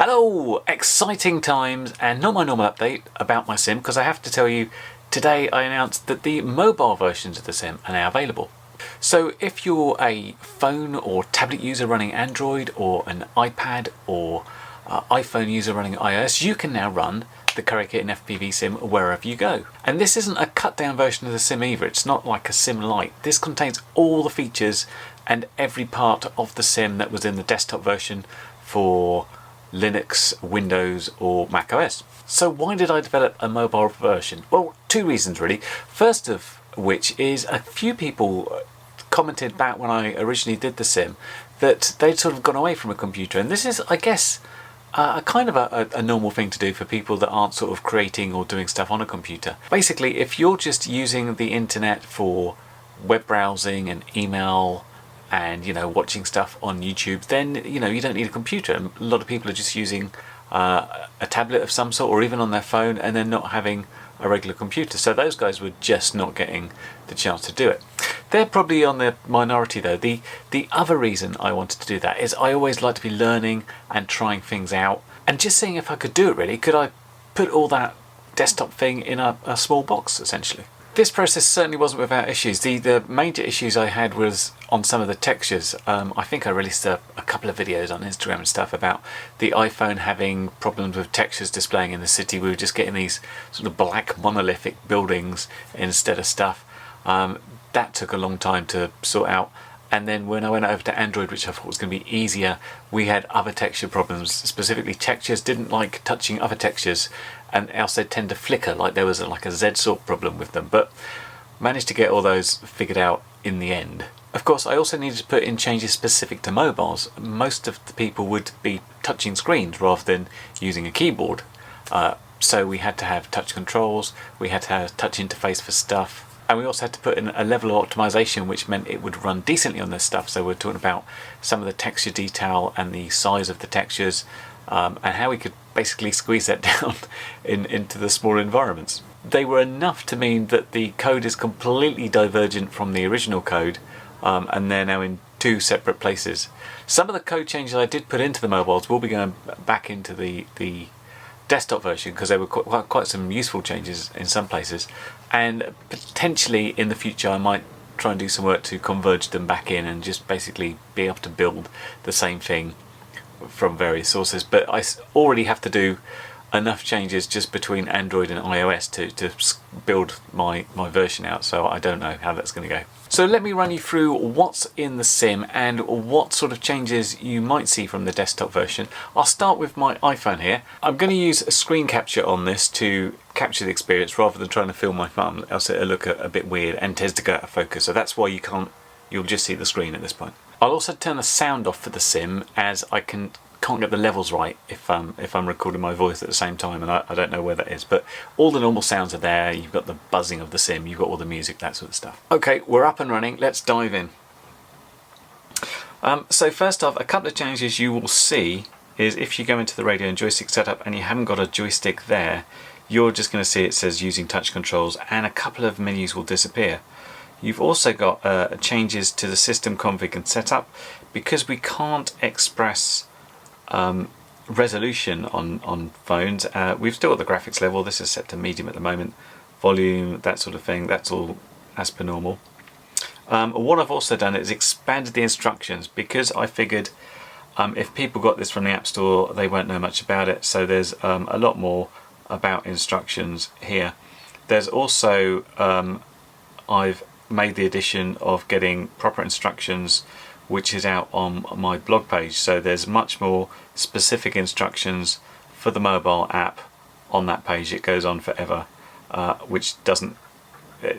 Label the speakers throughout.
Speaker 1: Hello! Exciting times, and not my normal update about my sim, because I have to tell you, today I announced that the mobile versions of the sim are now available. So if you're a phone or tablet user running Android, or an iPad or iPhone user running iOS, you can now run the CurryKitten FPV Sim wherever you go. And this isn't a cut down version of the sim either, it's not like a sim light. This contains all the features and every part of the sim that was in the desktop version for Linux, Windows or Mac OS. So why did I develop a mobile version? Well, two reasons really. First of which is a few people commented back when I originally did the sim that they'd sort of gone away from a computer, and this is, I guess, a kind of a normal thing to do for people that aren't sort of creating or doing stuff on a computer. Basically, if you're just using the internet for web browsing and email and watching stuff on YouTube, then you don't need a computer. And a lot of people are just using a tablet of some sort, or even on their phone, and then not having a regular computer. So those guys were just not getting the chance to do it. They're probably on the minority though. The other reason I wanted to do that is I always like to be learning and trying things out and just seeing if I could do it really. Could I put all that desktop thing in a small box essentially? This process certainly wasn't without issues. The major issues I had was on some of the textures. I think I released a couple of videos on Instagram and stuff about the iPhone having problems with textures displaying in the city. We were just getting these sort of black monolithic buildings instead of stuff. That took a long time to sort out. And then when I went over to Android, which I thought was going to be easier, we had other texture problems. Specifically, textures didn't like touching other textures, and else they tend to flicker, like there was like a Z-sort problem with them. But managed to get all those figured out in the end. Of course, I also needed to put in changes specific to mobiles. Most of the people would be touching screens rather than using a keyboard. So we had to have touch controls, we had to have touch interface for stuff. And we also had to put in a level of optimization which meant it would run decently on this stuff. So we're talking about some of the texture detail and the size of the textures, and how we could basically squeeze that down into the smaller environments. They were enough to mean that the code is completely divergent from the original code, and they're now in two separate places. Some of the code changes I did put into the mobiles will be going back into the desktop version, because there were quite some useful changes in some places, and potentially in the future I might try and do some work to converge them back in and just basically be able to build the same thing from various sources. But I already have to do enough changes just between Android and iOS to build my version out, so I don't know how that's going to go. So let me run you through what's in the sim and what sort of changes you might see from the desktop version. I'll start with my iPhone here. I'm going to use a screen capture on this to capture the experience rather than trying to film my thumb, else it'll look a bit weird and tends to go out of focus. So that's why you'll just see the screen at this point. I'll also turn the sound off for the sim, as I can't get the levels right if I'm recording my voice at the same time, and I don't know where that is. But all the normal sounds are there. You've got the buzzing of the sim, you've got all the music, that sort of stuff. Okay, we're up and running. Let's dive in. So first off, a couple of changes you will see is if you go into the radio and joystick setup and you haven't got a joystick there, you're just going to see it says using touch controls, and a couple of menus will disappear. You've also got changes to the system config and setup. Because we can't express resolution on phones, we've still got the graphics level. This is set to medium at the moment. Volume, that sort of thing, that's all as per normal. What I've also done is expanded the instructions, because I figured if people got this from the App Store they won't know much about it, so there's a lot more about instructions here. There's also I've made the addition of getting proper instructions, which is out on my blog page. So there's much more specific instructions for the mobile app on that page. It goes on forever, which doesn't,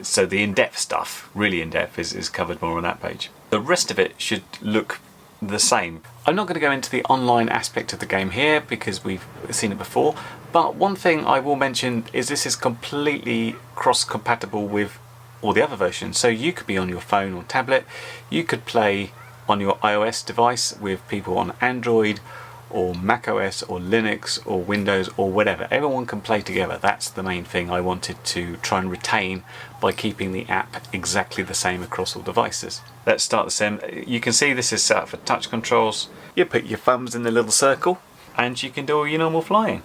Speaker 1: so the in-depth stuff, really in-depth, is covered more on that page. The rest of it should look the same. I'm not going to go into the online aspect of the game here because we've seen it before, but one thing I will mention is this is completely cross-compatible with all the other versions. So you could be on your phone or tablet, you could play on your iOS device with people on Android or Mac OS or Linux or Windows or whatever. Everyone can play together. That's the main thing I wanted to try and retain by keeping the app exactly the same across all devices. Let's start the sim. You can see this is set up for touch controls. You put your thumbs in the little circle and you can do all your normal flying.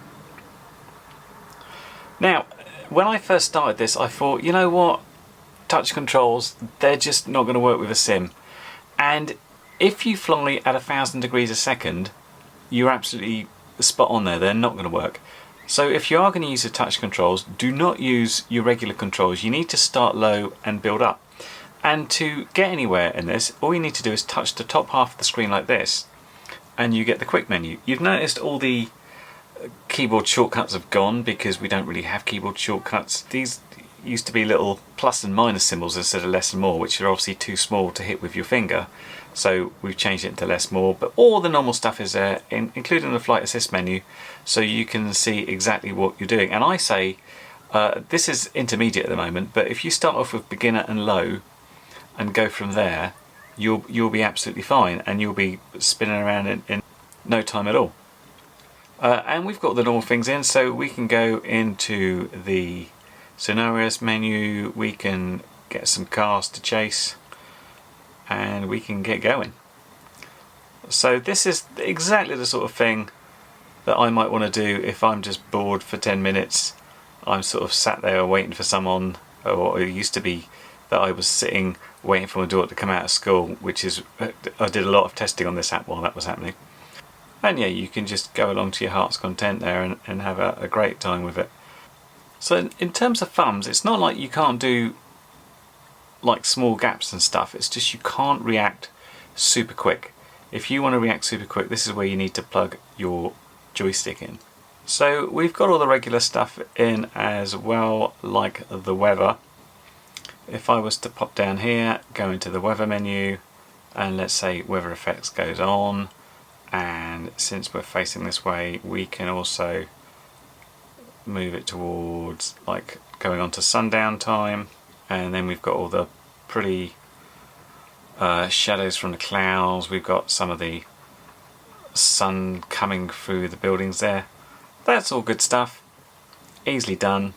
Speaker 1: Now, when I first started this, I thought, you know what, touch controls, they're just not going to work with a sim. And if you fly at 1,000 degrees a second, you're absolutely spot on there. They're not going to work. So if you are going to use the touch controls, do not use your regular controls. You need to start low and build up. And to get anywhere in this, all you need to do is touch the top half of the screen like this, and you get the quick menu. You've noticed all the keyboard shortcuts have gone because we don't really have keyboard shortcuts. These used to be little plus and minus symbols instead of less and more, which are obviously too small to hit with your finger. So we've changed it to less more, but all the normal stuff is there, including the flight assist menu, so you can see exactly what you're doing. And I say, this is intermediate at the moment, but if you start off with beginner and low and go from there, you'll be absolutely fine, and you'll be spinning around in no time at all. And we've got the normal things in, so we can go into the scenarios menu, we can get some cars to chase, and we can get going. So this is exactly the sort of thing that I might want to do if I'm just bored for 10 minutes. I'm sort of sat there waiting for someone, or it used to be that I was sitting waiting for my daughter to come out of school, which is, I did a lot of testing on this app while that was happening. And yeah, you can just go along to your heart's content there and have a great time with it. So in terms of thumbs, it's not like you can't do like small gaps and stuff, it's just you can't react super quick. If you want to react super quick, this is where you need to plug your joystick in. So we've got all the regular stuff in as well, like the weather. If I was to pop down here, go into the weather menu, and let's say weather effects goes on, and since we're facing this way, we can also move it towards like going on to sundown time. And then we've got all the pretty shadows from the clouds. We've got some of the sun coming through the buildings there. That's all good stuff. Easily done.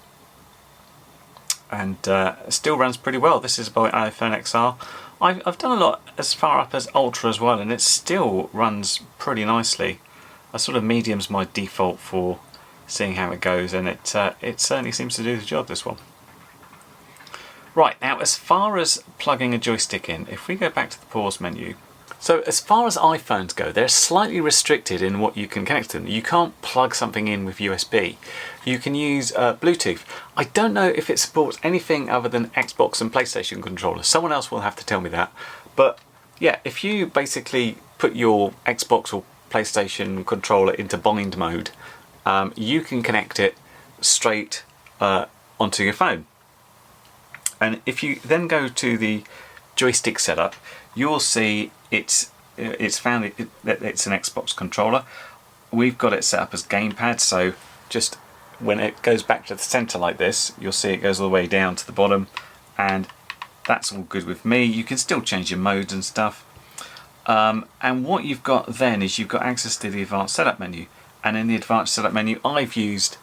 Speaker 1: And still runs pretty well. This is by iPhone XR. I've done a lot as far up as Ultra as well, and it still runs pretty nicely. A sort of medium's my default for seeing how it goes, and it certainly seems to do the job, this one. Right, now as far as plugging a joystick in, if we go back to the pause menu, so as far as iPhones go, they're slightly restricted in what you can connect to them. You can't plug something in with USB. You can use Bluetooth. I don't know if it supports anything other than Xbox and PlayStation controllers. Someone else will have to tell me that. But yeah, if you basically put your Xbox or PlayStation controller into bind mode, you can connect it straight onto your phone. And if you then go to the joystick setup, you'll see it's found that it's an Xbox controller. We've got it set up as gamepad, so just when it goes back to the center like this, you'll see it goes all the way down to the bottom, and that's all good with me. You can still change your modes and stuff. And what you've got then is you've got access to the advanced setup menu, and in the advanced setup menu I've used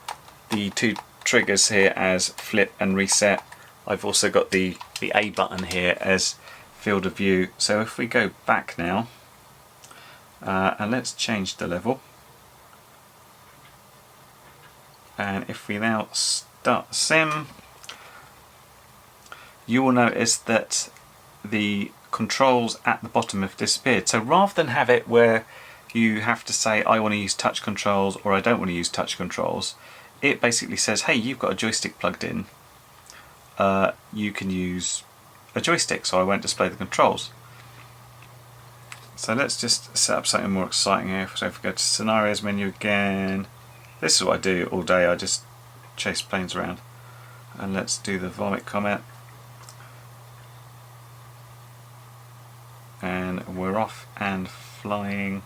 Speaker 1: the two triggers here as flip and reset. I've also got the A button here as field of view. So if we go back now, and let's change the level, and if we now start sim, you will notice that the controls at the bottom have disappeared. So rather than have it where you have to say I want to use touch controls or I don't want to use touch controls, it basically says, hey, you've got a joystick plugged in, you can use a joystick, so I won't display the controls. So let's just set up something more exciting here. So if we go to scenarios menu again, this is what I do all day, I just chase planes around. And let's do the vomit comet. And we're off and flying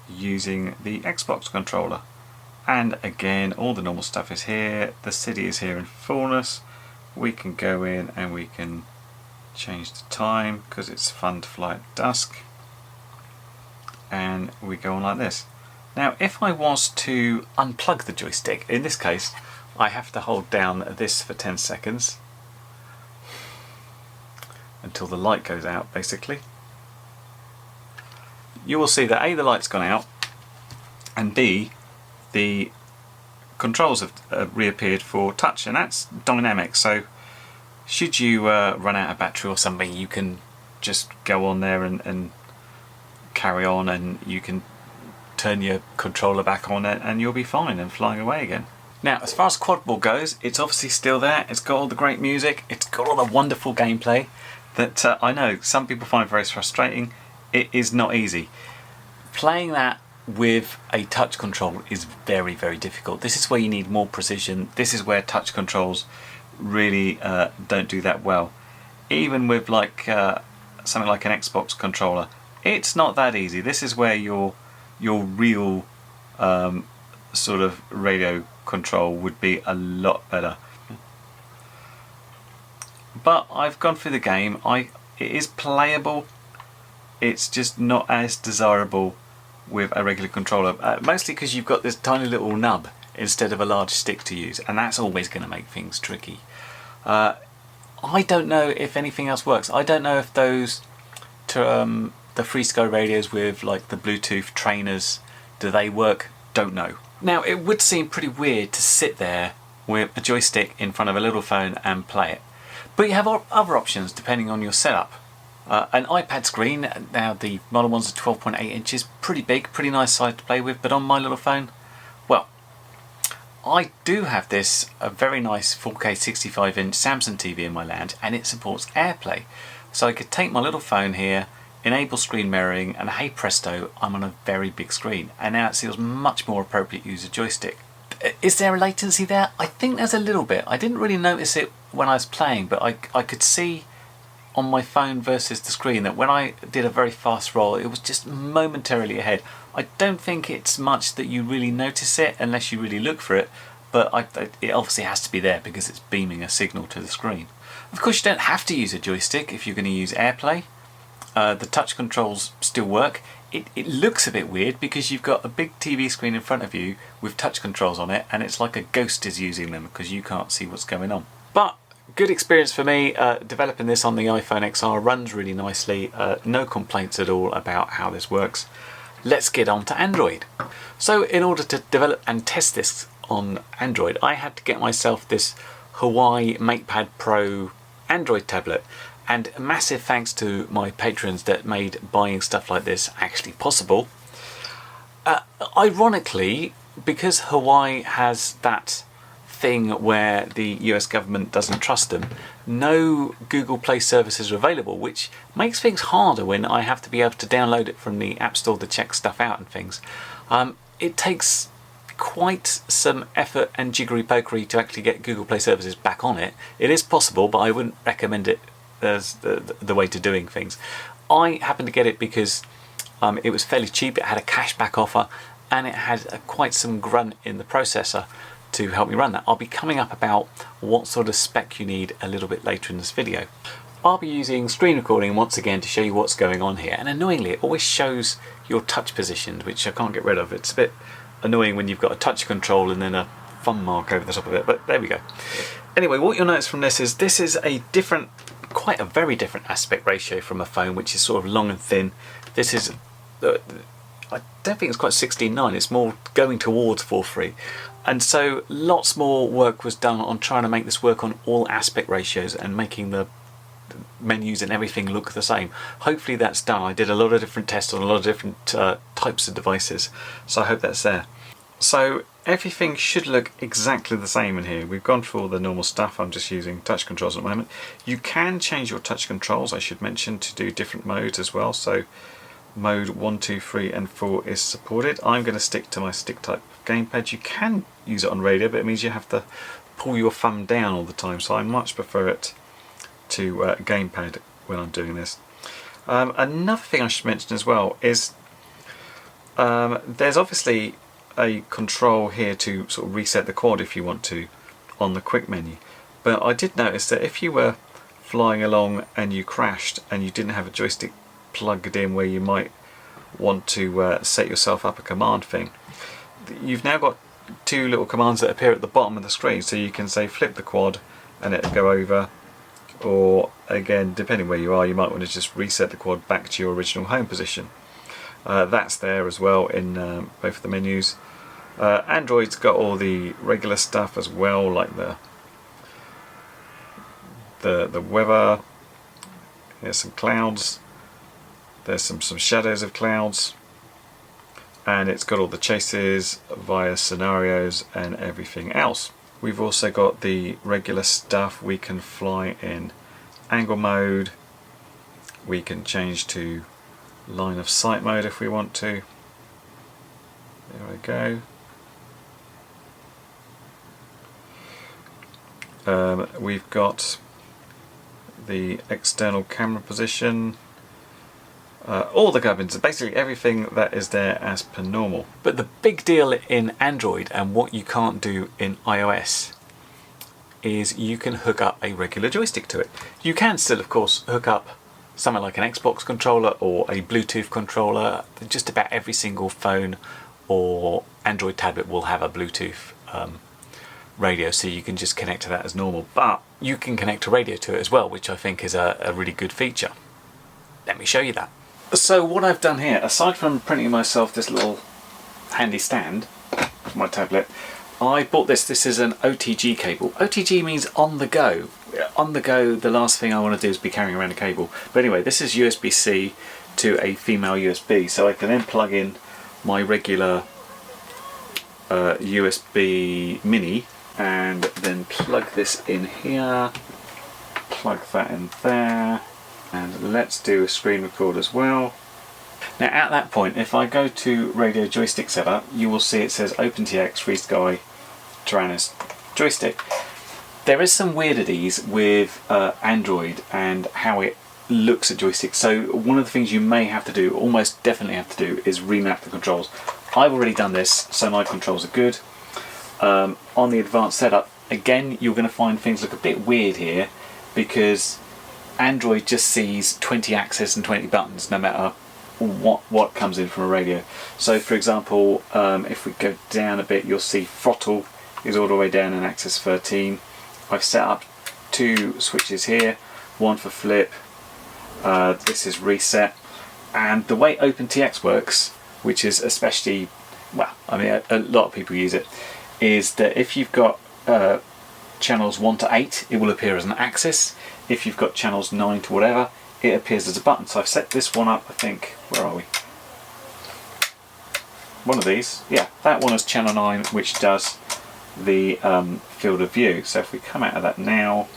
Speaker 1: using the Xbox controller. And again, all the normal stuff is here. The city is here in fullness. We can go in and we can change the time because it's fun to fly at dusk. And we go on like this. Now, if I was to unplug the joystick, in this case, I have to hold down this for 10 seconds until the light goes out, basically. you will see that A, the light's gone out, and B, the controls have reappeared for touch, and that's dynamic. So should you run out of battery or something, you can just go on there and carry on, and you can turn your controller back on it and you'll be fine and flying away again. Now, as far as quadball goes, it's obviously still there. It's got all the great music, it's got all the wonderful gameplay that I know some people find very frustrating. It is not easy. Playing that with a touch control is very, very difficult. This is where you need more precision. This is where touch controls really don't do that well. Even with like something like an Xbox controller, it's not that easy. This is where your real sort of radio control would be a lot better. But I've gone through the game. It is playable. It's just not as desirable with a regular controller, mostly because you've got this tiny little nub instead of a large stick to use, and that's always going to make things tricky. I don't know if anything else works. I don't know if those the FreeSky radios with like the Bluetooth trainers, do they work? Don't know. Now, it would seem pretty weird to sit there with a joystick in front of a little phone and play it, but you have other options depending on your setup. An iPad screen, now the modern ones are 12.8 inches, pretty big, pretty nice size to play with, but on my little phone, well, I do have this a very nice 4K 65-inch Samsung TV in my lounge, and it supports Airplay. So I could take my little phone here, enable screen mirroring, and hey presto, I'm on a very big screen. And now it feels much more appropriate to use a joystick. Is there a latency there? I think there's a little bit. I didn't really notice it when I was playing, but I could see on my phone versus the screen that when I did a very fast roll, it was just momentarily ahead. I don't think it's much that you really notice it unless you really look for it, but it obviously has to be there because it's beaming a signal to the screen. Of course, you don't have to use a joystick if you're going to use Airplay. The touch controls still work. It looks a bit weird because you've got a big TV screen in front of you with touch controls on it, and it's like a ghost is using them because you can't see what's going on. But good experience for me. Developing this on the iPhone XR runs really nicely. No complaints at all about how this works. Let's get on to Android. So in order to develop and test this on Android, I had to get myself this Huawei MatePad Pro Android tablet, and massive thanks to my patrons that made buying stuff like this actually possible. Ironically, because Huawei has that thing where the US government doesn't trust them, no Google Play services are available, which makes things harder when I have to be able to download it from the App Store to check stuff out and things. It takes quite some effort and jiggery pokery to actually get Google Play services back on it. It is possible, but I wouldn't recommend it as the way to doing things. I happened to get it because it was fairly cheap. It had a cashback offer, and it had quite some grunt in the processor to help me run that. I'll be coming up about what sort of spec you need a little bit later in this video. I'll be using screen recording once again to show you what's going on here, and annoyingly it always shows your touch positions, which I can't get rid of. It's a bit annoying when you've got a touch control and then a thumb mark over the top of it, but there we go. Anyway, what you'll notice from this is a different, quite a very different aspect ratio from a phone, which is sort of long and thin. This is I don't think it's quite 16:9, it's more going towards 4:3. And so lots more work was done on trying to make this work on all aspect ratios and making the menus and everything look the same. Hopefully that's done. I did a lot of different tests on a lot of different types of devices, so I hope that's there. So everything should look exactly the same in here. We've gone through all the normal stuff. I'm just using touch controls at the moment. You can change your touch controls, I should mention, to do different modes as well. So mode 1, 2, 3 and 4 is supported. I'm going to stick to my stick type gamepad. You can use it on radio, but it means you have to pull your thumb down all the time, so I much prefer it to gamepad when I'm doing this. Another thing I should mention as well is there's obviously a control here to sort of reset the quad if you want to on the quick menu, but I did notice that if you were flying along and you crashed and you didn't have a joystick plugged in where you might want to set yourself up a command thing, you've now got two little commands that appear at the bottom of the screen, so you can say flip the quad and it'll go over, or again, depending where you are, you might want to just reset the quad back to your original home position.
Speaker 2: That's there as well in both of the menus. Android's got all the regular stuff as well, like the weather. Here's some clouds. There's some shadows of clouds, and it's got all the chases via scenarios and everything else. We've also got the regular stuff. We can fly in angle mode. We can change to line of sight mode if we want to. There we go. We've got the external camera position, all the gubbins, basically everything that is there as per normal.
Speaker 1: But the big deal in Android and what you can't do in iOS is you can hook up a regular joystick to it. You can still, of course, hook up something like an Xbox controller or a Bluetooth controller. Just about every single phone or Android tablet will have a Bluetooth radio, so you can just connect to that as normal. But you can connect a radio to it as well, which I think is a really good feature. Let me show you that. So what I've done here, aside from printing myself this little handy stand for my tablet, I bought this. This is an OTG cable. OTG means on the go. On the go, the last thing I want to do is be carrying around a cable. But anyway, this is USB-C to a female USB, so I can then plug in my regular USB mini and then plug this in here, plug that in there, and let's do a screen record as well. Now at that point, if I go to radio joystick setup, you will see it says OpenTX FreeSky Tyrannus joystick. There is some weirdities with Android and how it looks at joystick. So one of the things you may have to do, almost definitely have to do, is remap the controls. I've already done this, so my controls are good. On the advanced setup, again, you're going to find things look a bit weird here because Android just sees 20 axes and 20 buttons no matter what comes in from a radio. So for example, if we go down a bit, you'll see throttle is all the way down in axis 13. I've set up 2 switches here, one for flip, this is reset, and the way OpenTX works, which is especially, well, I mean a lot of people use it, is that if you've got channels 1 to 8, it will appear as an axis. If you've got channels 9 to whatever, it appears as a button. So I've set this one up, I think, where are we? One of these, yeah, that one is channel 9, which does the field of view. So if we come out of that now,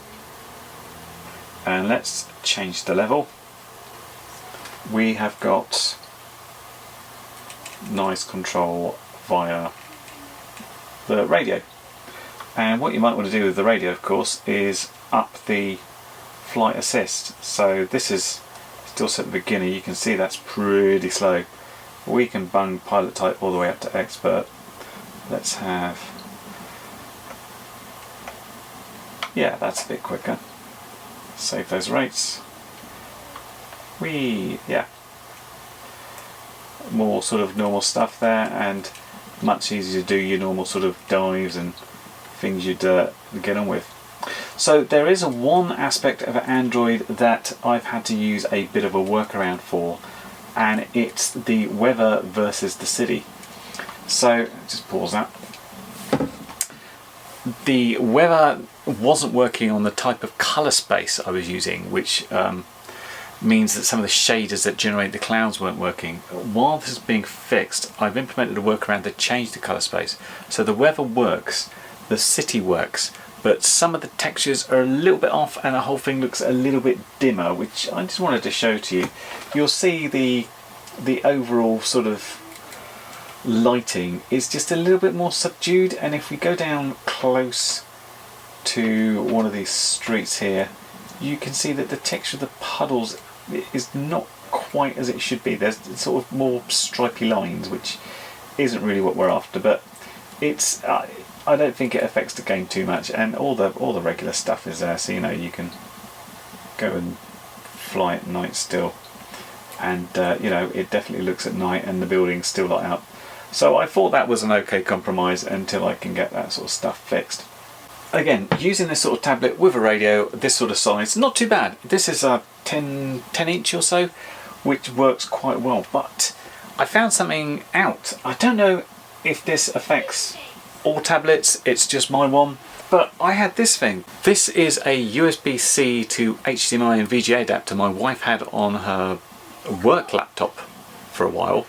Speaker 1: and let's change the level, we have got nice control via the radio. And what you might want to do with the radio, of course, is up the flight assist. So this is still set at the beginner. You can see that's pretty slow. We can bung pilot type all the way up to expert. Let's have, yeah, that's a bit quicker. Save those rates. Yeah, more sort of normal stuff there, and much easier to do your normal sort of dives and things you'd get on with. So there is one aspect of Android that I've had to use a bit of a workaround for, and it's the weather versus the city. So just pause that. The weather wasn't working on the type of colour space I was using, which means that some of the shaders that generate the clouds weren't working. While this is being fixed, I've implemented a workaround to change the colour space. So the weather works, the city works, but some of the textures are a little bit off and the whole thing looks a little bit dimmer, which I just wanted to show to you. You'll see the overall sort of lighting is just a little bit more subdued, and if we go down close to one of these streets here, you can see that the texture of the puddles is not quite as it should be. There's sort of more stripy lines, which isn't really what we're after, but it's I don't think it affects the game too much, and all the regular stuff is there, so you know you can go and fly at night still, and you know, it definitely looks at night and the buildings still light up. So I thought that was an okay compromise until I can get that sort of stuff fixed. Again, using this sort of tablet with a radio, this sort of size, not too bad. This is a 10 inch or so, which works quite well, but I found something out. I don't know if this affects all tablets, it's just my one, but I had this thing. This is a USB-C to HDMI and VGA adapter my wife had on her work laptop for a while.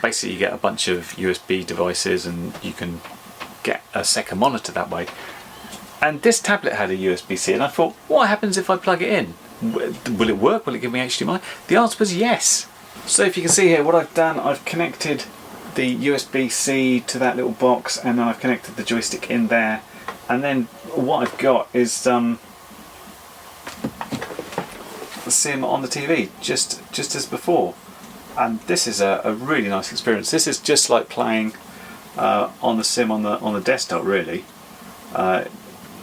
Speaker 1: Basically you get a bunch of USB devices and you can get a second monitor that way. And this tablet had a USB-C, and I thought, what happens if I plug it in? Will it work? Will it give me HDMI? The answer was yes. So if you can see here, what I've done, I've connected the USB-C to that little box, and then I've connected the joystick in there. And then what I've got is the sim on the TV, just as before. And this is a really nice experience. This is just like playing on the sim on the desktop, really.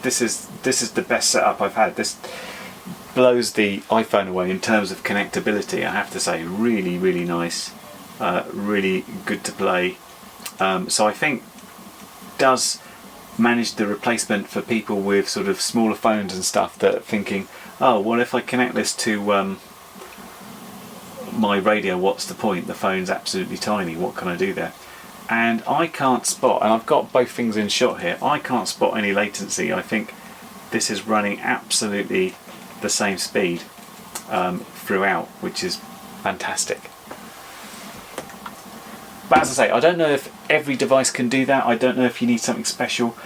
Speaker 1: This is the best setup I've had. This blows the iPhone away in terms of connectability, I have to say. Really nice, really good to play. So I think does manage the replacement for people with sort of smaller phones and stuff that are thinking, oh well, if I connect this to my radio, what's the point? The phone's absolutely tiny, what can I do there? And I can't spot, and I've got both things in shot here, I can't spot any latency. I think this is running absolutely the same speed throughout, which is fantastic. But as I say, I don't know if every device can do that. I don't know if you need something special,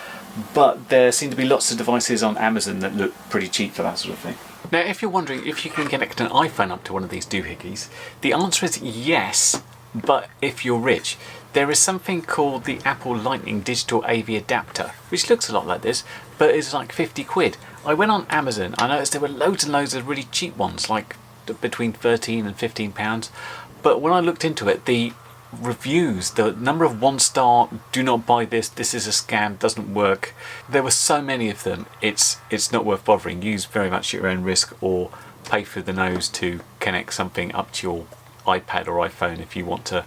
Speaker 1: but there seem to be lots of devices on Amazon that look pretty cheap for that sort of thing. Now, if you're wondering if you can connect an iPhone up to one of these doohickeys, the answer is yes, but if you're rich. There is something called the Apple Lightning Digital AV Adapter, which looks a lot like this, but is like 50 quid. I went on Amazon, I noticed there were loads and loads of really cheap ones, like between 13 and 15 pounds. But when I looked into it, the reviews, the number of 1-star, do not buy this, this is a scam, doesn't work. There were so many of them, it's not worth bothering. Use very much at your own risk, or pay through the nose to connect something up to your iPad or iPhone if you want to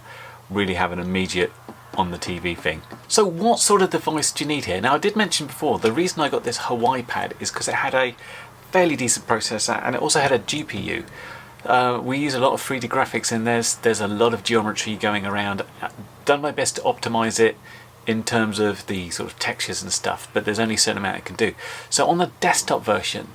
Speaker 1: really have an immediate on the TV thing. So what sort of device do you need here? Now, I did mention before, the reason I got this Hawaii pad is because it had a fairly decent processor and it also had a GPU. We use a lot of 3D graphics in there's a lot of geometry going around. Done my best to optimize it in terms of the sort of textures and stuff, but there's only a certain amount it can do. So on the desktop version,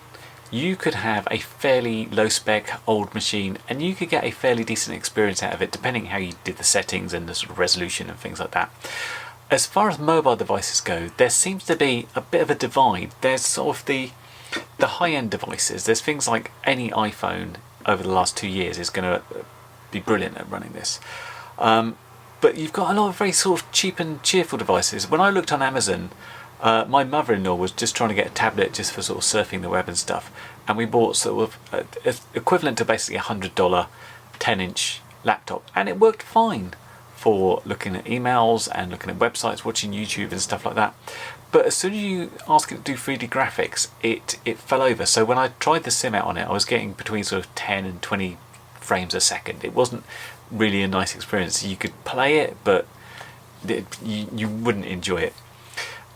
Speaker 1: you could have a fairly low spec old machine and you could get a fairly decent experience out of it, depending how you did the settings and the sort of resolution and things like that. As far as mobile devices go, there seems to be a bit of a divide. There's sort of the high-end devices. There's things like any iPhone over the last 2 years is going to be brilliant at running this. But you've got a lot of very sort of cheap and cheerful devices. When I looked on Amazon, my mother-in-law was just trying to get a tablet just for sort of surfing the web and stuff, and we bought sort of equivalent to basically a $100 10-inch laptop, and it worked fine for looking at emails and looking at websites, watching YouTube and stuff like that. But as soon as you ask it to do 3D graphics, it fell over. So when I tried the sim out on it, I was getting between sort of 10 and 20 frames a second. It wasn't really a nice experience. You could play it, but you wouldn't enjoy it.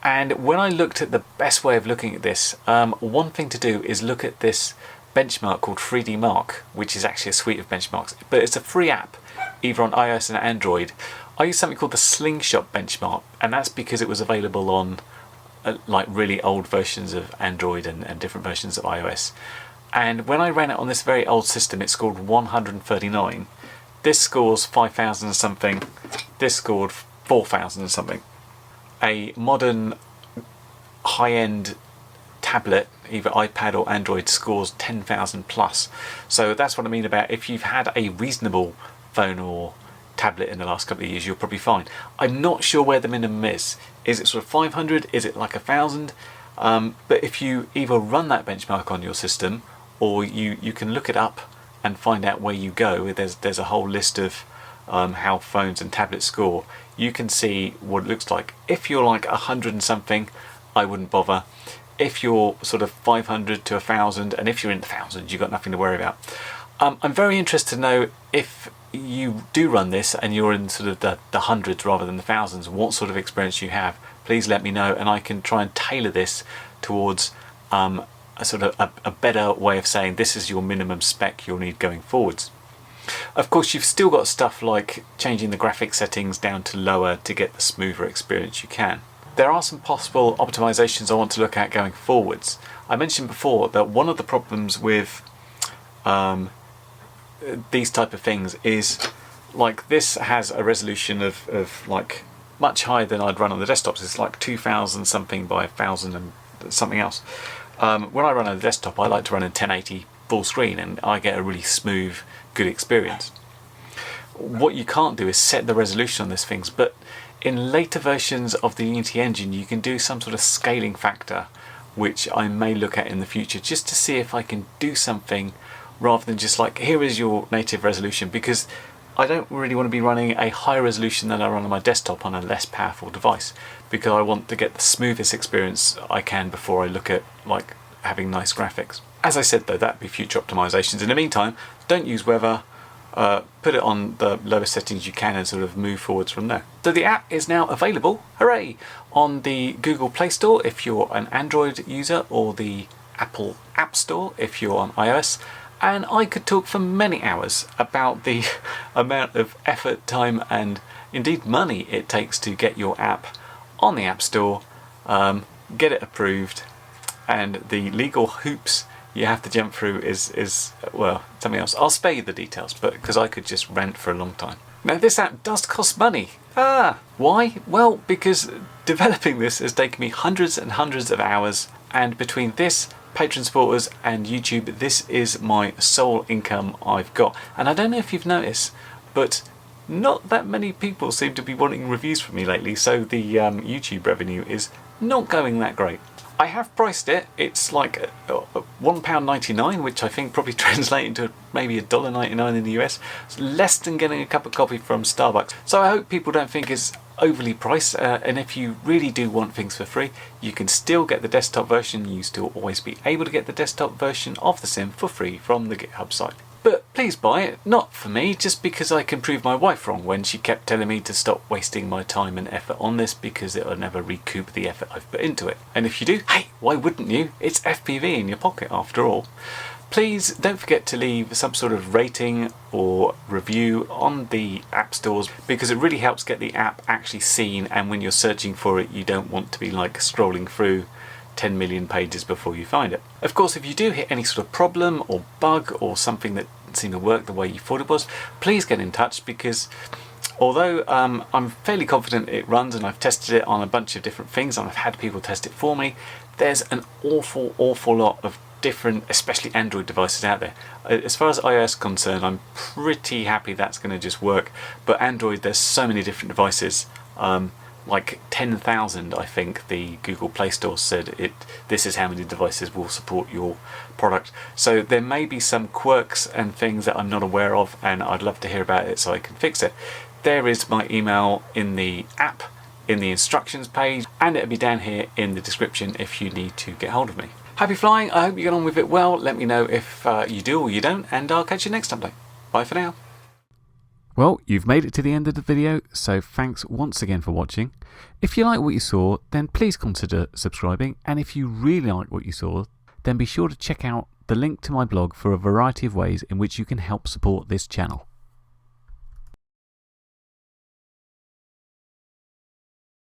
Speaker 1: And when I looked at the best way of looking at this, one thing to do is look at this benchmark called 3D Mark, which is actually a suite of benchmarks, but it's a free app either on iOS and Android. I use something called the Slingshot benchmark, and that's because it was available on like really old versions of Android and different versions of iOS. And when I ran it on this very old system, it scored 139. This scores 5,000 and something. This scored 4,000 and something. A modern high-end tablet, either iPad or Android, scores 10,000 plus. So that's what I mean about if you've had a reasonable phone or tablet in the last couple of years, you're probably fine. I'm not sure where the minimum is. Is it sort of 500? Is it like 1,000? But if you either run that benchmark on your system, or you can look it up and find out where you go. There's a whole list of how phones and tablets score. You can see what it looks like. If you're like 100 and something, I wouldn't bother. If you're sort of 500 to 1,000, and if you're in the thousands, you've got nothing to worry about. I'm very interested to know if you do run this and you're in sort of the hundreds rather than the thousands, what sort of experience you have. Please let me know, and I can try and tailor this towards a sort of a better way of saying this is your minimum spec you'll need going forwards. Of course, you've still got stuff like changing the graphic settings down to lower to get the smoother experience you can. There are some possible optimizations I want to look at going forwards. I mentioned before that one of the problems with these type of things is, like, this has a resolution of like much higher than I'd run on the desktops. It's like 2000 something by 1000 and something else. When I run on the desktop, I like to run in 1080 full screen, and I get a really smooth, good experience. What you can't do is set the resolution on these things, but in later versions of the Unity engine you can do some sort of scaling factor, which I may look at in the future, just to see if I can do something rather than just like, here is your native resolution, because I don't really want to be running a higher resolution than I run on my desktop on a less powerful device, because I want to get the smoothest experience I can before I look at like having nice graphics. As I said though, that'd be future optimizations. In the meantime, don't use weather, put it on the lowest settings you can and sort of move forwards from there. So the app is now available, hooray, on the Google Play Store if you're an Android user, or the Apple App Store if you're on iOS. And I could talk for many hours about the amount of effort, time and indeed money it takes to get your app on the App Store, get it approved, and the legal hoops you have to jump through is well, something else. I'll spare you the details, but because I could just rant for a long time. Now this app does cost money. Why? Well, because developing this has taken me hundreds and hundreds of hours, and between this, Patreon supporters and YouTube, this is my sole income I've got. And I don't know if you've noticed, but not that many people seem to be wanting reviews from me lately, so the YouTube revenue is not going that great. I have priced it. It's like £1.99, which I think probably translates into maybe $1.99 in the US. It's less than getting a cup of coffee from Starbucks. So I hope people don't think it's overly priced, and if you really do want things for free, you can still get the desktop version. You still always be able to get the desktop version of the sim for free from the GitHub site. But please buy it, not for me, just because I can prove my wife wrong when she kept telling me to stop wasting my time and effort on this, because it'll never recoup the effort I've put into it. And if you do, hey, why wouldn't you? It's FPV in your pocket after all. Please don't forget to leave some sort of rating or review on the app stores, because it really helps get the app actually seen, and when you're searching for it you don't want to be like scrolling through 10 million pages before you find it. Of course, if you do hit any sort of problem or bug or something that didn't seem to work the way you thought it was, please get in touch, because although I'm fairly confident it runs and I've tested it on a bunch of different things and I've had people test it for me, there's an awful lot of different, especially Android devices out there. As far as iOS is concerned, I'm pretty happy that's going to just work, but Android, there's so many different devices, like 10,000 I think the Google Play Store said this is how many devices will support your product. So there may be some quirks and things that I'm not aware of, and I'd love to hear about it so I can fix it. There is my email in the app, in the instructions page, and it'll be down here in the description if you need to get hold of me. Happy flying, I hope you get on with it well. Let me know if you do or you don't, and I'll catch you next update. Bye for now. Well, you've made it to the end of the video, so thanks once again for watching. If you like what you saw, then please consider subscribing, and if you really like what you saw, then be sure to check out the link to my blog for a variety of ways in which you can help support this channel.